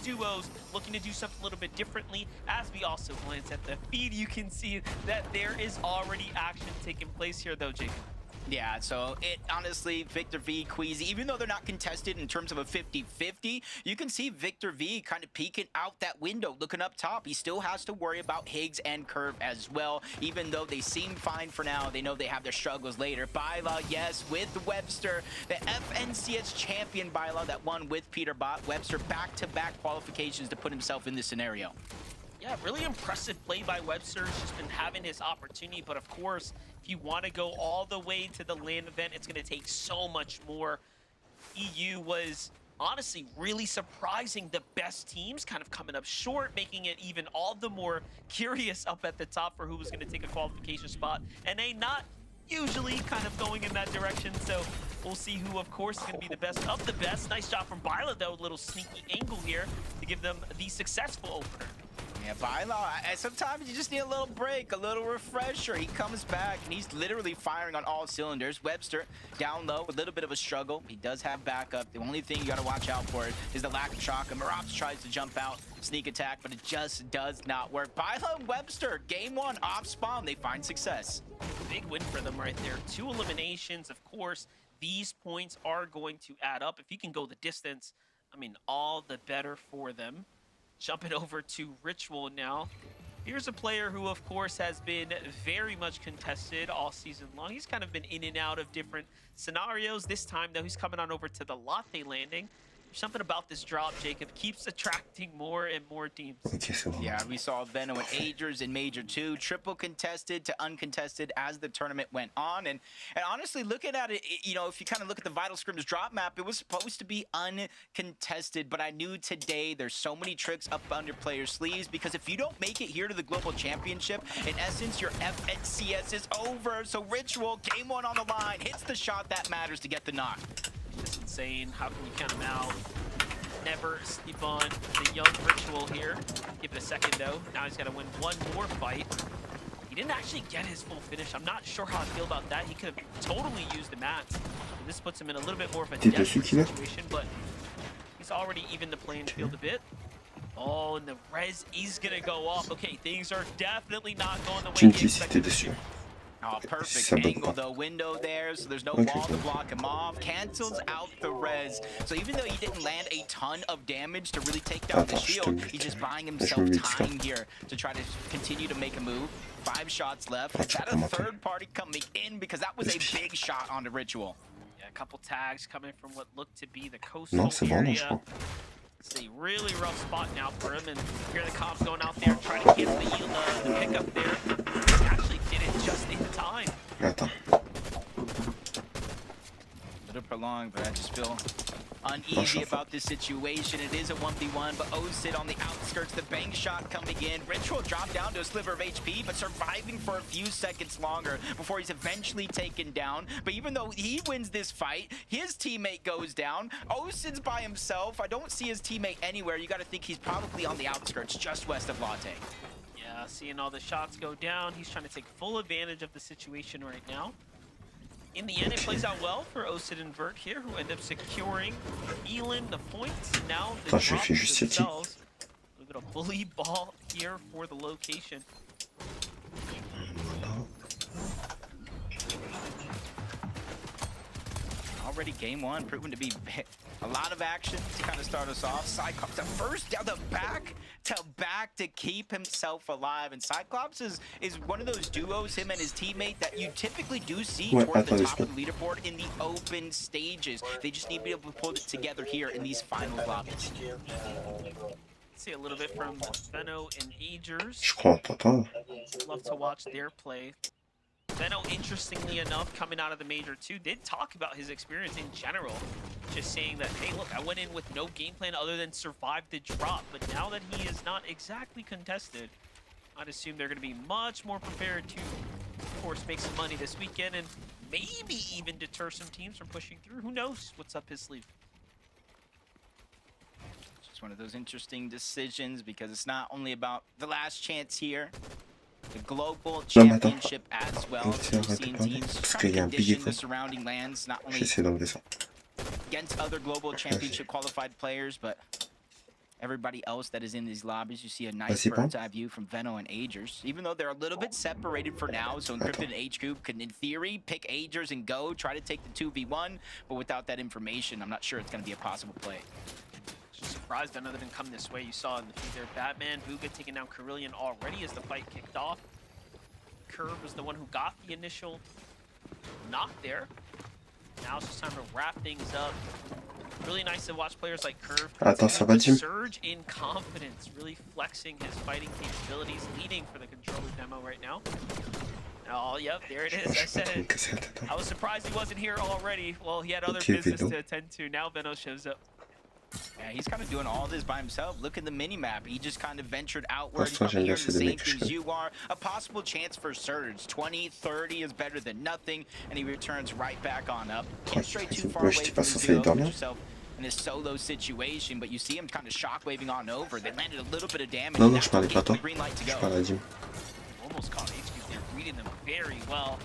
duos looking to do something a little bit differently. As we also glance at the feed, you can see that there is already action taking place here, though, Jacob. Yeah, so it honestly, Victor V, Queasy, even though they're not contested in terms of a 50-50, you can see Victor V kind of peeking out that window, looking up top. He still has to worry about Higgs and Curve as well. Even though they seem fine for now, they know they have their struggles later. Byla, yes, with Webster, the FNCS champion Byla that won with Peter Bot. Webster back-to-back qualifications to put himself in this scenario. Yeah, really impressive play by Webster. He's just been having his opportunity, but of course, if you want to go all the way to the LAN event, it's going to take so much more. EU was honestly really surprising the best teams, kind of coming up short, making it even all the more curious up at the top for who was going to take a qualification spot. And they not usually kind of going in that direction, so we'll see who, of course, is going to be the best of the best. Nice job from Byla, though, a little sneaky angle here to give them the successful opener. Yeah, Byla, sometimes you just need a little break, a little refresher. He comes back, and he's literally firing on all cylinders. Webster down low, a little bit of a struggle. He does have backup. The only thing you got to watch out for is the lack of shock. And Maraps tries to jump out, sneak attack, but it just does not work. Byla and Webster, game one, off spawn, they find success. Big win for them right there. 2 eliminations, of course. These points are going to add up. If you can go the distance, I mean, all the better for them. Jumping over to Ritual now. Here's a player who, of course, has been very much contested all season long. He's kind of been in and out of different scenarios. This time, though, he's coming on over to the Latte landing. Something about this drop, Jacob, keeps attracting more and more teams. Yeah, we saw Venom and Agers in Major 2, triple contested to uncontested as the tournament went on. And honestly, looking at it, you know, if you kind of look at the Vital Scrims drop map, it was supposed to be uncontested. But I knew today there's so many tricks up under players' sleeves, because if you don't make it here to the Global Championship, in essence, your FNCS is over. So Ritual, game one on the line, hits the shot that matters to get the knock. Just insane. How can you count him out? Never sleep on the young Ritual here. Give it a second, though. Now he's got to win one more fight. He didn't actually get his full finish. I'm not sure how I feel about that. He could have totally used the mats. And this puts him in a little bit more of a desperate situation, but he's already evened the playing field a bit. Oh, and the res is going to go off. Okay, things are definitely not going the way he expected them to. Oh, perfect angle though, window there, so there's no wall to block him off. Cancels out the res. So even though he didn't land a ton of damage to really take down the shield, he's just buying himself time here to try to continue to make a move. 5 shots left. Is that a third party coming in? Because that was a big shot on the Ritual. Yeah, a couple tags coming from what looked to be the coastal area. It's a really rough spot now for him, and here the cops going out there trying to get the pickup there. He actually did it just in time. A little prolonged, but I just feel uneasy about this situation. It is a 1v1, but Osid on the outskirts, the bank shot coming in. Ritual dropped down to a sliver of HP, but surviving for a few seconds longer before he's eventually taken down. But even though he wins this fight, his teammate goes down. Osid's by himself. I don't see his teammate anywhere. You got to think he's probably on the outskirts, just west of Latte. Yeah, seeing all the shots go down, he's trying to take full advantage of the situation right now. In the end, it plays out well for Osid and Vert here, who end up securing Elin the points. Now the drop themselves. A little bit of bully ball here for the location. Already game one, proven to be a lot of action to kind of start us off. Cyclops, the first down, the back to keep himself alive. And Cyclops is one of those duos, him and his teammate, that you typically do see towards the top of the leaderboard in the open stages. They just need to be able to pull it together here in these final lobbies. See a little bit from Benno and Agers. Love to watch their play. Benno, interestingly enough, coming out of the Major 2, did talk about his experience in general. Just saying that, hey, look, I went in with no game plan other than survive the drop. But now that he is not exactly contested, I'd assume they're going to be much more prepared to, of course, make some money this weekend and maybe even deter some teams from pushing through. Who knows what's up his sleeve? Just one of those interesting decisions, because it's not only about the last chance here. The global championship as well. We've seen teams try to condition the surrounding lands, not only against other global championship qualified players, but everybody else that is in these lobbies, you see a nice Vas-y, bird's eye view from Veno and Agers. Even though they're a little bit separated for now, so Encrypted and H-Cube can, in theory, pick Agers and go, try to take the 2v1, but without that information, I'm not sure it's going to be a possible play. Just surprised Veno didn't come this way. You saw in the feed there, Batman, Bugha taking down Carillion already as the fight kicked off. Curve was the one who got the initial knock there. Now it's just time to wrap things up. Really nice to watch players like Curve Attends, ça va, Jim? surge in confidence, really flexing his fighting capabilities, leading for the controller demo right now. Oh, yep, there it is. I said it. I was surprised he wasn't here already. Well, he had other business to attend to. Now Veno shows up. Yeah, he's kind of doing all this by himself. Look at the mini-map. He just kind of ventured outward. He's Franchement, probably j'aime bien hearing the ces same demi things you are. A possible chance for surge. 20, 30 is better than nothing, and he returns right back on up. Can't stray too far away from the zero. Put yourself in a solo situation, but you see him kind of shockwaving on over. They landed a little bit of damage. Non, non, je parlais pas à toi. Green light to Je go. parlais à Jim. Almost caught HQ there, reading them very well.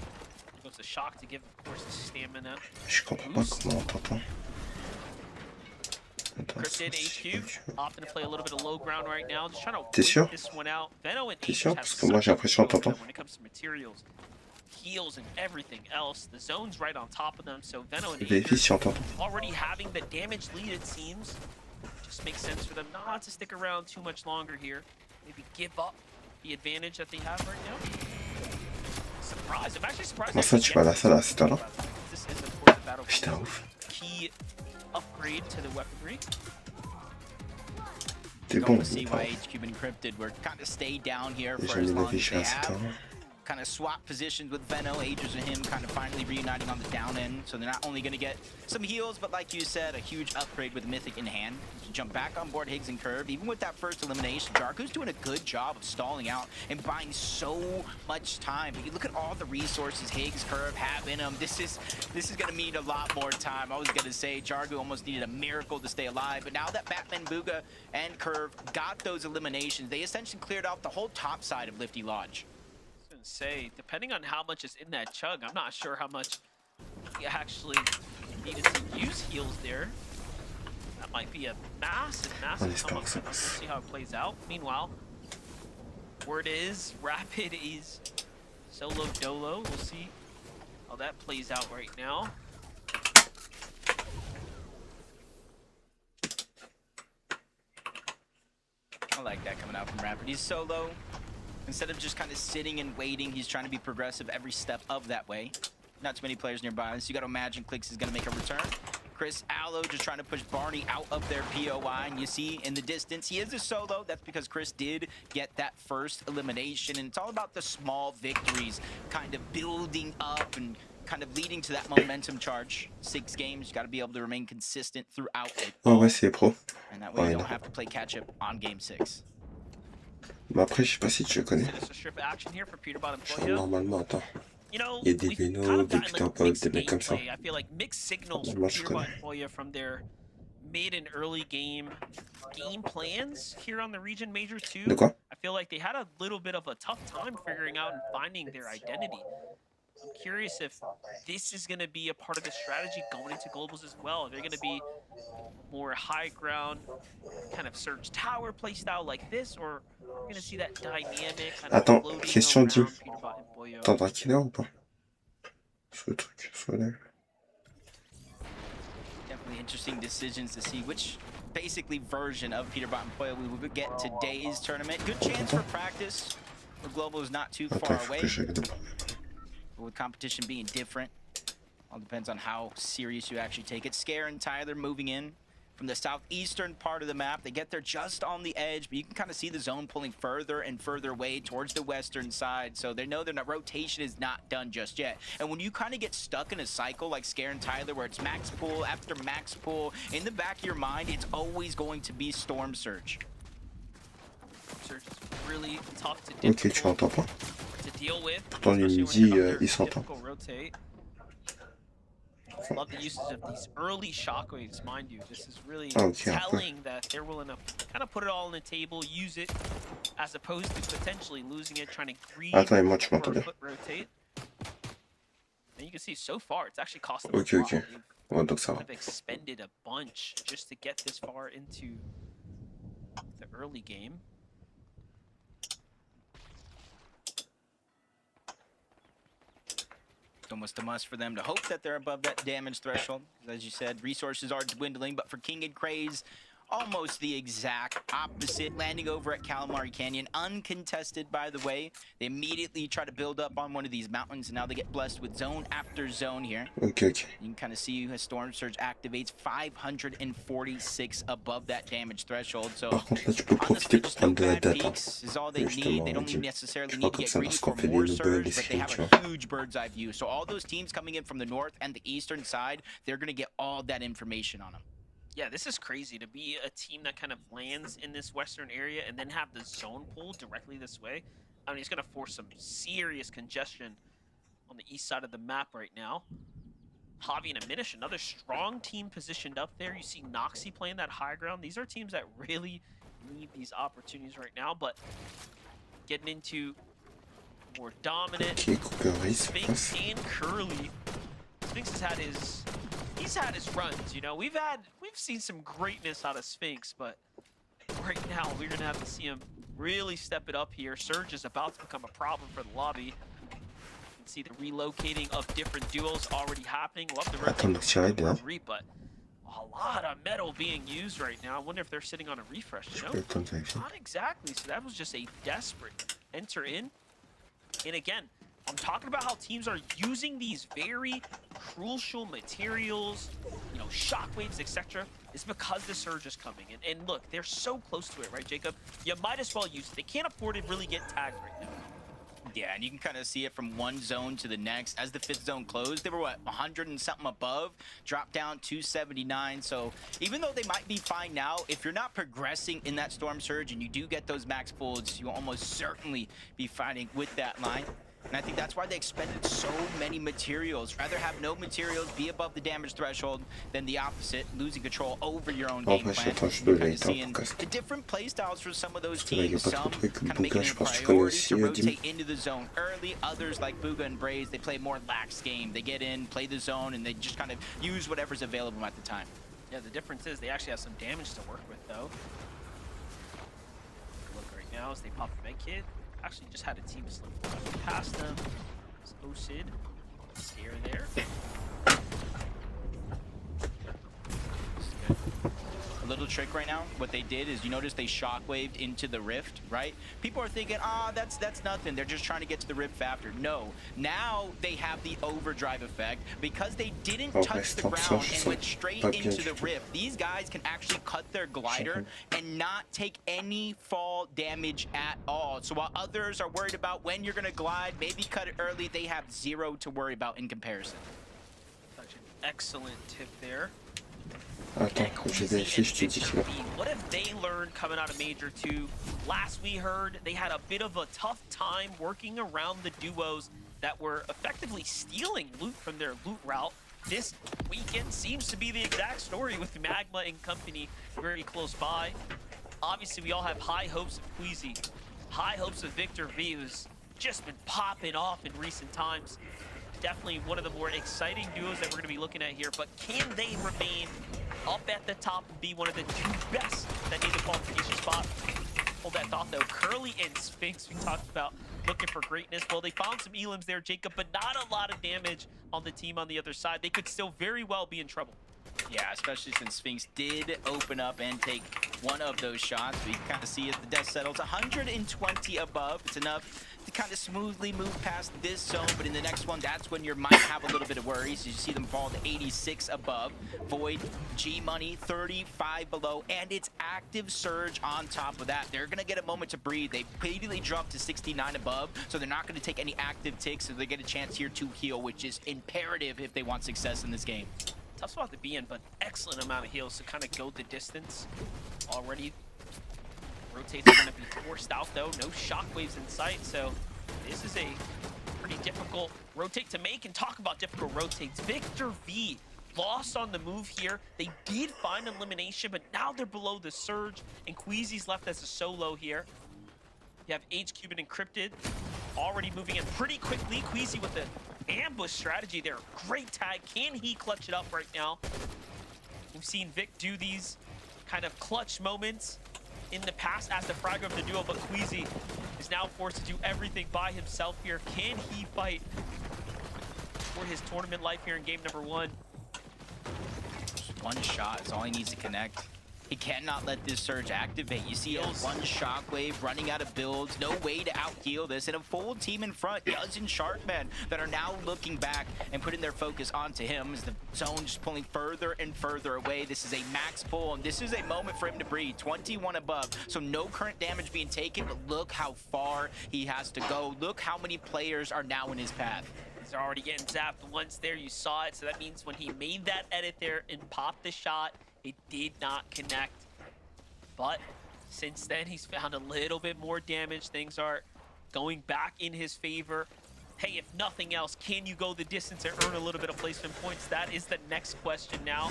It was a shock to give, of course, the stamina. Je comprends pas comment on t'entend. Cryptid HQ opting to play a little bit of low ground right now, just trying to T'es sûr? wait this one out. Veno and T'es H sûr? have Parce que moi, j'ai l'impression such a qu'on good t'entend. when it comes to materials, heals, and everything else. The zone's right on top of them, so Veno and Vérifie si on t'entend. already having the damage lead, it seems. Just makes sense for them not to stick around too much longer here. Maybe give up the advantage that they have right now. Surprised. I'm actually surprised. Comment ça, tu vas à la salle à cette heure-là? This is, of course, the battle Putain, ouf. key upgrade to the weaponry. T'es Going bon. to see why HQ Encrypted were kind of stay down here Et for j'ai as mis la long as fiche they à cette have. heure-là. Kind of swap positions with Veno, Agers and him kind of finally reuniting on the down end. So they're not only going to get some heals, but like you said, a huge upgrade with Mythic in hand. To jump back on board Higgs and Curve, even with that first elimination, Jarku's doing a good job of stalling out and buying so much time. But you look at all the resources Higgs, Curve have in them. This is going to mean a lot more time. I was going to say Jarku almost needed a miracle to stay alive, but now that Batman, Bugha, and Curve got those eliminations, they essentially cleared out the whole top side of Lifty Lodge. Say, depending on how much is in that chug, I'm not sure how much he actually needed to use heals there. That might be a massive come up. Let's see how it plays out. Meanwhile, word is Rapid is solo dolo. We'll see how that plays out right now. I like that coming out from Rapid. He's solo. Instead of just kind of sitting and waiting, he's trying to be progressive every step of that way. Not too many players nearby, so you got to imagine Clicks is going to make a return. Chris Allo just trying to push Barney out of their POI, and you see in the distance, he is a solo. That's because Chris did get that first elimination, and it's all about the small victories, kind of building up and kind of leading to that momentum charge. 6 games, you got to be able to remain consistent throughout it. Ah ouais, c'est pro. And that way you don't have to play catch up on game 6. Mais après, je sais pas si tu le connais. Normalement, attends. You know, Il y a des we've Veno, kind of des gotten Putain like Pop, mixed des mecs comme ça. gameplay. I feel like mixed signals from Normalement, je Peterbot connais. and Boya from their mid and early game plans here on the region major 2. De quoi? I feel like they had a little bit of a tough time figuring out and finding their identity. I'm curious if this is going to be a part of the strategy going into globals as well. They're going to be more high ground, kind of Surge Tower playstyle like this, or we're going to see that dynamic kind of Attends, floating question, Jim. around Peterbot and Boyo. T'entends Killer ou pas? Sur le truc, sur le... Definitely interesting decisions to see which basically version of Peterbot and Poyo we would get today's tournament. Good chance for practice. The global is not too far Attends, faut away. que je regarde. But with competition being different, all depends on how serious you actually take it. Scare and Tyler moving in from the southeastern part of the map. They get there just on the edge, but you can kind of see the zone pulling further and further away towards the western side. So they know their rotation is not done just yet. And when you kind of get stuck in a cycle like Scare and Tyler, where it's max pull after max pull, in the back of your mind, it's always going to be Storm Surge. Surge is really tough to Ok, tu m'entends pas? deal with. Pourtant, il me dit, il s'entend. Love the usage of these early shockwaves, mind you. This is really Okay, telling that they're willing to kind of put it all on the table, use it, as opposed to potentially losing it, trying to greed Attends, et moi, tu for m'entends a bien? foot rotate. And you can see so far, it's actually cost them Ok, a lot. ok. They've Ouais, donc ça va. kind of expended a bunch just to get this far into early game. It's almost a must for them to hope that they're above that damage threshold. As you said, resources are dwindling, but for King and Craze, almost the exact opposite, landing over at Calamari Canyon, uncontested, by the way. They immediately try to build up on one of these mountains, and now they get blessed with zone after zone here. Ok, ok. You can kind of see as Storm Surge activates 546 above that damage threshold. So Par contre, là, tu peux profiter honestly, pour just no prendre de la bad data. peaks is all they Justement, need. They don't Jim. necessarily Je need crois to comme get ça, greedy parce for qu'on fait more les surge, nouvelles but they have screens, a huge bird's eye view. So all those teams coming in from the north and the eastern side, they're going to get all that information on them. Yeah, this is crazy to be a team that kind of lands in this western area and then have the zone pull directly this way. I mean, it's going to force some serious congestion on the east side of the map right now. Javi and Aminish, another strong team positioned up there. You see Noxy playing that high ground. These are teams that really need these opportunities right now, but getting into more dominant Ok, Cookery, ça Sphinx passe. and Curly. Sphinx has had his runs, you know. We've seen some greatness out of Sphinx, but right now we're gonna have to see him really step it up here. Surge is about to become a problem for the lobby. You can see the relocating of different duos already happening. Love the Attends, donc Thierry, bien. rotate, but a lot of metal being used right now. I wonder if they're sitting on a refresh. Je No, peux le contacter. not exactly. So that was just a desperate enter in. And again, I'm talking about how teams are using these very crucial materials, you know, shockwaves, etc. It's because the surge is coming. And look, they're so close to it, right, Jacob? You might as well use it. They can't afford to really get tagged right now. Yeah, and you can kind of see it from one zone to the next. As the fifth zone closed, they were, what, 100 and something above, dropped down 279. So even though they might be fine now, if you're not progressing in that Storm Surge and you do get those max folds, you'll almost certainly be fighting with that line. And I think that's why they expended so many materials. Rather have no materials, be above the damage threshold, than the opposite, losing control over your own game Après, plan. j'attends juste You're de kind of l'état seeing pour caster. the different play styles for some of those Parce que là, il n'y a teams. pas trop Some de trucs. kind of Bouga, making it je a pense que tu connais priority aussi, to Dim. rotate into the zone early. Others, like Bouga and Braze, they play a more lax game. They get in, play the zone, and they just kind of use whatever's available at the time. Yeah, the difference is they actually have some damage to work with, though. Look right now as they pop the med kit. Actually just had a team slip past them. It's Osid. Scare there. A little trick right now, what they did is, you notice they shockwaved into the rift, right? People are thinking, that's nothing. They're just trying to get to the rift faster. No, now they have the overdrive effect because they didn't touch the ground and went straight into the rift. These guys can actually cut their glider and not take any fall damage at all. So while others are worried about when you're gonna glide, maybe cut it early, they have zero to worry about in comparison. Such an excellent tip there. Attends, je vérifie, je te dis que là. What have they learned coming out of Major 2? Last we heard, they had a bit of a tough time working around the duos that were effectively stealing loot from their loot route. This weekend seems to be the exact story with Magma and company very close by. Obviously, we all have high hopes of Queasy, high hopes of Victor V, who's just been popping off in recent times. Definitely one of the more exciting duos that we're going to be looking at here, but can they remain up at the top and be one of the two best that need the qualification spot? Hold that thought, though. Curly and Sphinx, we talked about looking for greatness. Well, they found some elims there, Jacob, but not a lot of damage on the team on the other side. They could still very well be in trouble. Yeah, especially since Sphinx did open up and take one of those shots. We can kind of see as the dust settles 120 above. It's enough to kind of smoothly move past this zone, but in the next one, that's when you might have a little bit of worries. You see them fall to 86 above. Void, G-Money, 35 below, and it's active surge on top of that. They're going to get a moment to breathe. They immediately dropped to 69 above, so they're not going to take any active ticks, so they get a chance here to heal, which is imperative if they want success in this game. Tough spot to be in, but excellent amount of heals to kind of go the distance. Already, rotates are going to be forced out, though. No shockwaves in sight, so this is a pretty difficult rotate to make. And talk about difficult rotates. Victor V lost on the move here. They did find elimination, but now they're below the surge, and Queasy's left as a solo here. You have H-Cube and Encrypted already moving in pretty quickly. Queasy with the ambush strategy there. Great tag. Can he clutch it up right now? We've seen Vic do these kind of clutch moments in the past as the fragger of the duo, but Queasy is now forced to do everything by himself here. Can he fight for his tournament life here in game number 1? Just one shot is all he needs to connect. He cannot let this surge activate. You see one shockwave running out of builds, no way to out-heal this, and a full team in front, Yuz and Sharkman, that are now looking back and putting their focus onto him as the zone just pulling further and further away. This is a max pull, and this is a moment for him to breathe. 21 above, so no current damage being taken, but look how far he has to go. Look how many players are now in his path. He's already getting zapped once there. You saw it, so that means when he made that edit there and popped the shot, it did not connect. But since then, he's found a little bit more damage. Things are going back in his favor. Hey, if nothing else, can you go the distance and earn a little bit of placement points? That is the next question now.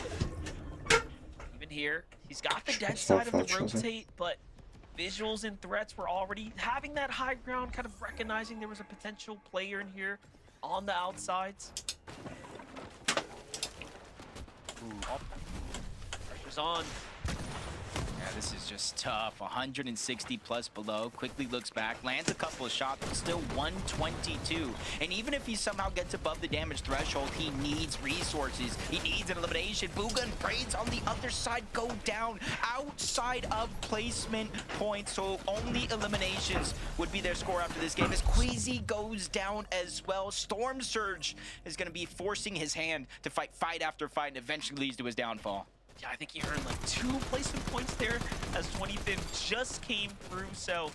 Even here, he's got the dead side of the rotate, but visuals and threats were already having that high ground, kind of recognizing there was a potential player in here on the outsides. Ooh. Pressure's on. Yeah, this is just tough. 160 plus below. Quickly looks back, lands a couple of shots, but still 122. And even if he somehow gets above the damage threshold, he needs resources. He needs an elimination. Booga and Braids on the other side go down outside of placement points. So only eliminations would be their score after this game as Queasy goes down as well. Storm Surge is going to be forcing his hand to fight after fight and eventually leads to his downfall. Yeah, I think he earned like 2 placement points there as 25th just came through, so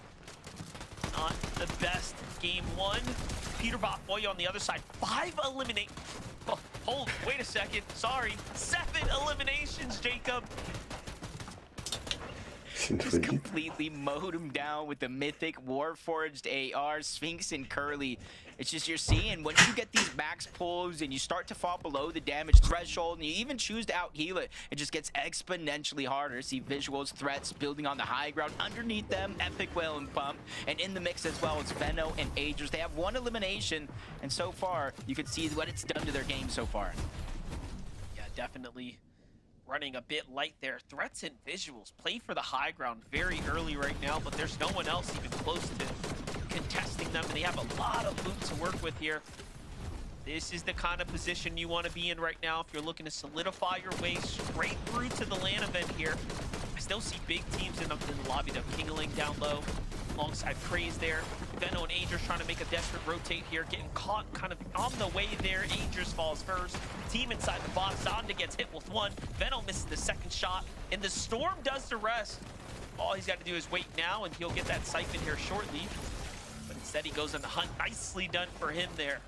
not the best game 1. Peterbot Boy on the other side, 5 eliminate. Oh, hold, wait a second, sorry. 7 eliminations, Jacob. Just completely mowed him down with the mythic Warforged AR, Sphinx and Curly. It's just you're seeing once you get these max pulls and you start to fall below the damage threshold and you even choose to out-heal it, it just gets exponentially harder. See visuals, threats building on the high ground. Underneath them, Epic Whale and Pump. And in the mix as well, it's Venno and Agers. They have 1 elimination, and so far, you can see what it's done to their game so far. Yeah, definitely running a bit light there. Threats and visuals play for the high ground very early right now, but there's no one else even close to contesting them, and they have a lot of loot to work with here. This is the kind of position you want to be in right now if you're looking to solidify your way straight through to the LAN event here. I still see big teams in the lobby, though. Kingling down low alongside Praise there. Venno and Angers trying to make a desperate rotate here, getting caught kind of on the way there. Angers falls first. Team inside the box. Zonda gets hit with 1. Venno misses the second shot, and the Storm does the rest. All he's got to do is wait now, and he'll get that siphon here shortly. But instead, he goes on the hunt. Nicely done for him there.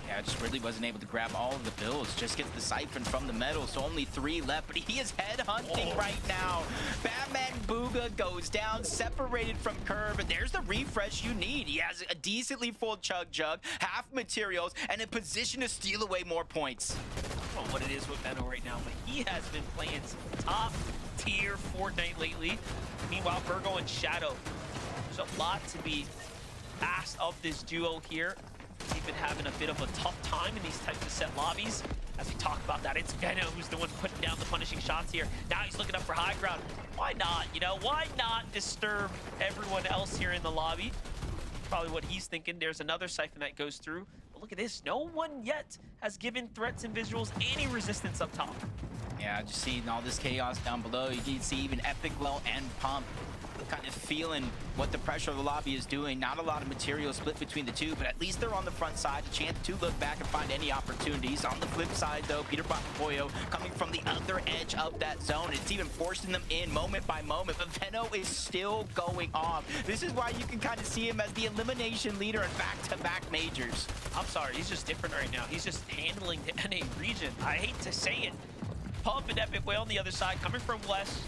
Yeah, just really wasn't able to grab all of the builds. Just gets the siphon from the metal, so only 3 left. But he is headhunting right now. Batman Booga goes down, separated from Curve, and there's the refresh you need. He has a decently full Chug Jug, half materials, and a position to steal away more points. I don't know what it is with Venno right now, but he has been playing some top-tier Fortnite lately. Meanwhile, Virgo and Shadow, there's a lot to be asked of this duo here. They've been having a bit of a tough time in these types of set lobbies. As we talk about that, it's Venno who's the one putting down the punishing shots here. Now he's looking up for high ground. Why not? You know, why not disturb everyone else here in the lobby? Probably what he's thinking. There's another siphon that goes through. But look at this. No one yet has given threats and visuals any resistance up top. Yeah, just seeing all this chaos down below. You can see even Epic Well and Pump kind of feeling what the pressure of the lobby is doing. Not a lot of material split between the two, but at least they're on the front side. A chance to look back and find any opportunities. On the flip side, though, Peterbot Boyo coming from the other edge of that zone. It's even forcing them in moment by moment, but Venno is still going off. This is why you can kind of see him as the elimination leader in back-to-back majors. I'm sorry, he's just different right now. He's just handling the NA region. I hate to say it. Pump and Epic Whale on the other side, coming from west.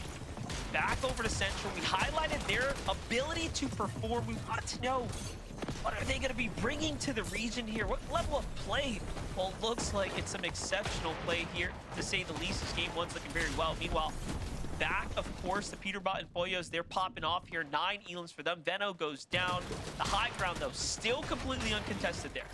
Back over to Central. We highlighted their ability to perform. We want to know, what are they going to be bringing to the region here? What level of play? Well, it looks like it's some exceptional play here, to say the least. This game 1's looking very well. Meanwhile, back, of course, the Peterbot and Boyos, they're popping off here. 9 elims for them. Venno goes down. The high ground, though, still completely uncontested there.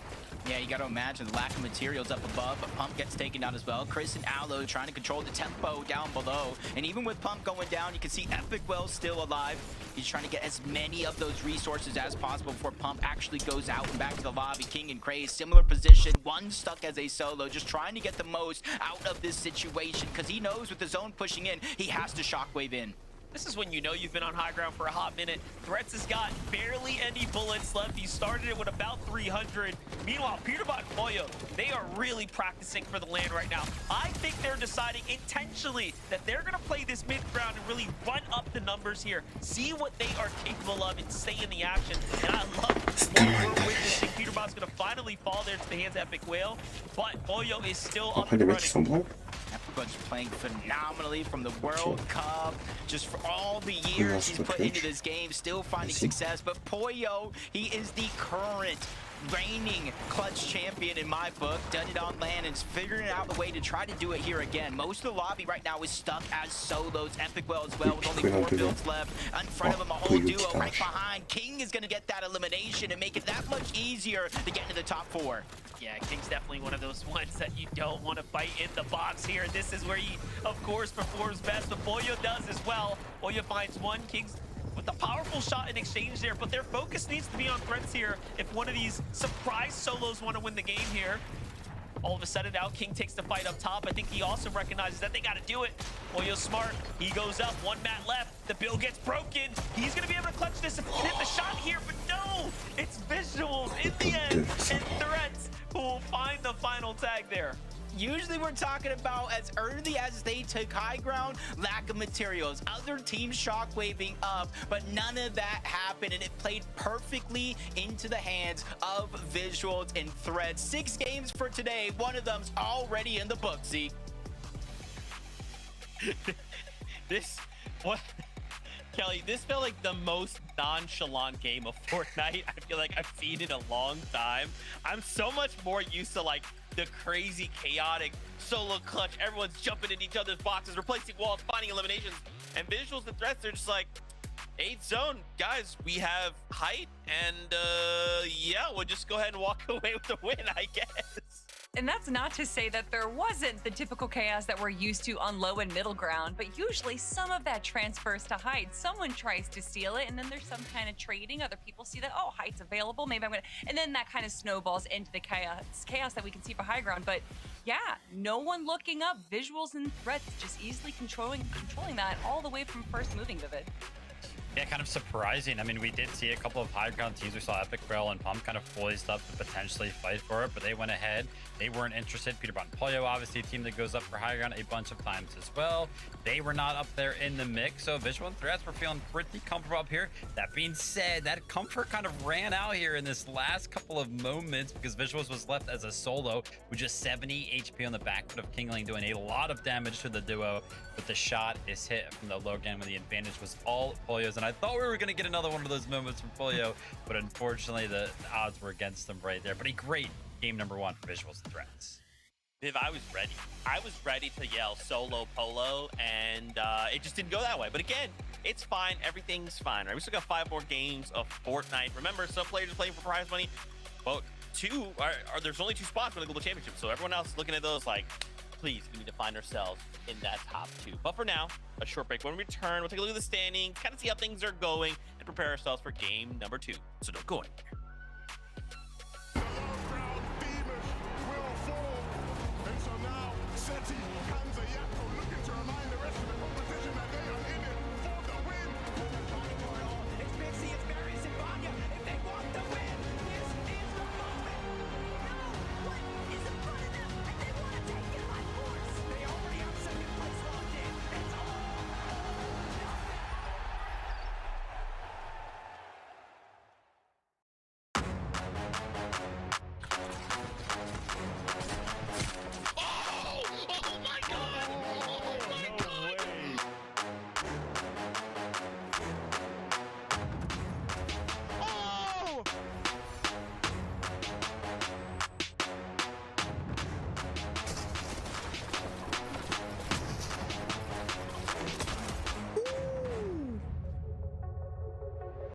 Yeah, you got to imagine the lack of materials up above, but Pump gets taken down as well. Chris and Aloe trying to control the tempo down below. And even with Pump going down, you can see Epic Well still alive. He's trying to get as many of those resources as possible before Pump actually goes out and back to the lobby. King and Craze, similar position. One stuck as a solo, just trying to get the most out of this situation because he knows with the zone pushing in, he has to shockwave in. This is when you know you've been on high ground for a hot minute. Threats has got barely any bullets left. He started it with about 300. Meanwhile, Peterbot and Pollo, they are really practicing for the land right now. I think they're deciding intentionally that they're going to play this mid-ground and really run up the numbers here, see what they are capable of, and stay in the action. And I love what we're witnessing. Peterbot's going to finally fall there to the hands of Epic Whale, but Pollo is still up Après and les mecs qui sont running. bons. Everyone's playing phenomenally from the World Cup, just for all the years he's put into this game, still finding success. But Pollo, he is the current reigning clutch champion in my book. Done it on land and is figuring out a way to try to do it here again. Most of the lobby right now is stuck as solos. Epic Well as well with only 4 builds left. In front of him, a whole duo right behind. King is going to get that elimination and make it that much easier to get into the top 4. Yeah, King's definitely one of those ones that you don't want to fight in the box here. This is where he, of course, performs best, but Pollo does as well. Pollo finds one. King's with a powerful shot in exchange there, but their focus needs to be on threats here if one of these surprise solos want to win the game here. All of a sudden now King takes the fight up top. I think he also recognizes that they got to do it. Pollo's smart. He goes up, 1 mat left. The build gets broken. He's going to be able to clutch this and hit the shot here, but no! It's Visuals in the end, and Threats who will find the final tag there. Usually we're talking about as early as they took high ground, lack of materials, other teams shockwaving up, but none of that happened, and it played perfectly into the hands of Visuals and Threats. 6 games for today. One of them's already in the book, Zeke. Kelly, this felt like the most nonchalant game of Fortnite I feel like I've seen in a long time. I'm so much more used to like the crazy, chaotic solo clutch. Everyone's jumping in each other's boxes, replacing walls, finding eliminations. And Visuals and Threats, they're just like, 8th zone, guys, we have height, and yeah, we'll just go ahead and walk away with the win, I guess. And that's not to say that there wasn't the typical chaos that we're used to on low and middle ground, but usually some of that transfers to height. Someone tries to steal it, and then there's some kind of trading. Other people see that, oh, height's available, maybe I'm gonna, and then that kind of snowballs into the chaos that we can see for high ground. But yeah, no one looking up. Visuals and Threats just easily controlling that all the way from first moving, Vivid. Yeah, kind of surprising. I mean, we did see a couple of high ground teams. We saw Epic Whale and Pump kind of poised up to potentially fight for it, but they went ahead. They weren't interested. Peterbot and Pollo, obviously, a team that goes up for high ground a bunch of times as well. They were not up there in the mix, so Visual and Threats were feeling pretty comfortable up here. That being said, that comfort kind of ran out here in this last couple of moments because Visuals was left as a solo with just 70 HP on the back foot of Kingling, doing a lot of damage to the duo, but the shot is hit from the low game when the advantage was all Pollo's. And I thought we were going to get another one of those moments from Pollo, but unfortunately the odds were against them right there. But a great game number 1 for Visuals and Threats. Viv, I was ready. I was ready to yell solo Polo, and it just didn't go that way. But again, it's fine. Everything's fine, right? We still got 5 more games of Fortnite. Remember, some players are playing for prize money. Well, there's only 2 spots for the global championship, so everyone else is looking at those like, please, we need to find ourselves in that top 2. But for now, a short break. When we return, we'll take a look at the standing, kind of see how things are going, and prepare ourselves for game number 2. So don't go anywhere.